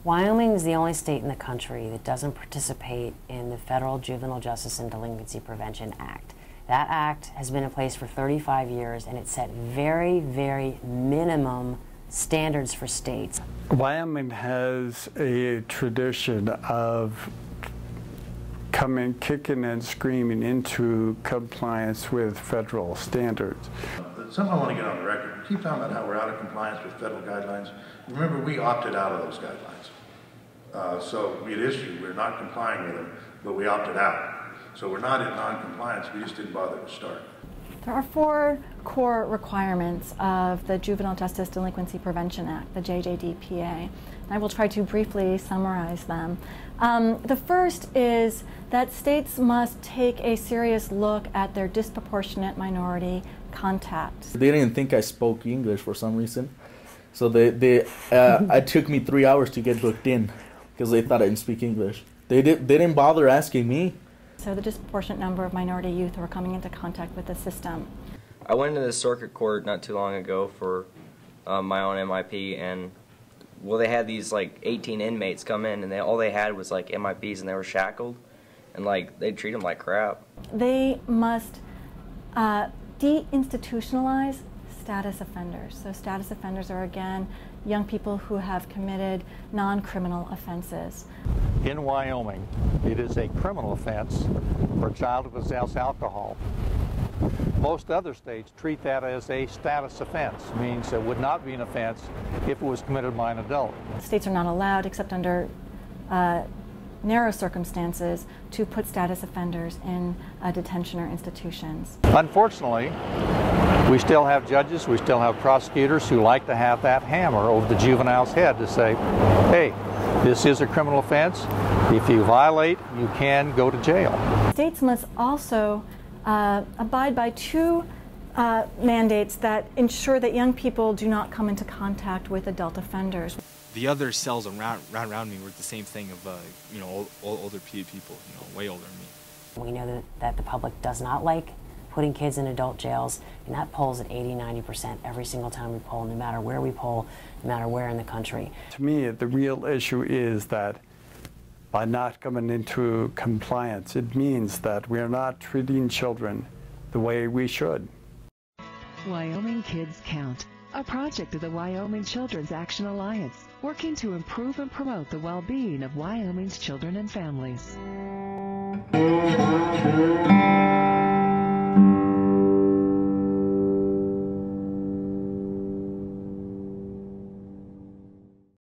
Wyoming is the only state in the country that doesn't participate in the Federal Juvenile Justice and Delinquency Prevention Act. That act has been in place for 35 years, and it set very, very minimum standards for states. Wyoming has a tradition of coming kicking and screaming into compliance with federal standards. Something I want to get on the record. We keep talking about how we're out of compliance with federal guidelines. Remember, we opted out of those guidelines. So we had issued, we're not complying with them, but we opted out. So we're not in non-compliance, we just didn't bother to start. There are 4 core requirements of the Juvenile Justice Delinquency Prevention Act, the JJDPA. I will try to briefly summarize them. The first is that states must take a serious look at their disproportionate minority contact. They didn't think I spoke English for some reason, so it took me 3 hours to get booked in because they thought I didn't speak English. They didn't bother asking me. So the disproportionate number of minority youth who are coming into contact with the system. I went into the circuit court not too long ago for my own MIP, and well, they had these like 18 inmates come in, and all they had was like MIPs, and they were shackled, and like they treat them like crap. They must deinstitutionalize status offenders. So status offenders are, again, young people who have committed non-criminal offenses. In Wyoming, it is a criminal offense for a child to possess alcohol. Most other states treat that as a status offense, means it would not be an offense if it was committed by an adult. States are not allowed, except under narrow circumstances, to put status offenders in detention or institutions. Unfortunately, we still have judges, we still have prosecutors who like to have that hammer over the juvenile's head to say, hey, this is a criminal offense. If you violate, you can go to jail. States must also abide by 2 mandates that ensure that young people do not come into contact with adult offenders. The other cells around me were the same thing of, older people, way older than me. We know that the public does not like putting kids in adult jails, and that polls at 80–90% every single time we poll, no matter where we poll, no matter where in the country. To me, the real issue is that by not coming into compliance, it means that we are not treating children the way we should. Wyoming Kids Count, a project of the Wyoming Children's Action Alliance, working to improve and promote the well-being of Wyoming's children and families.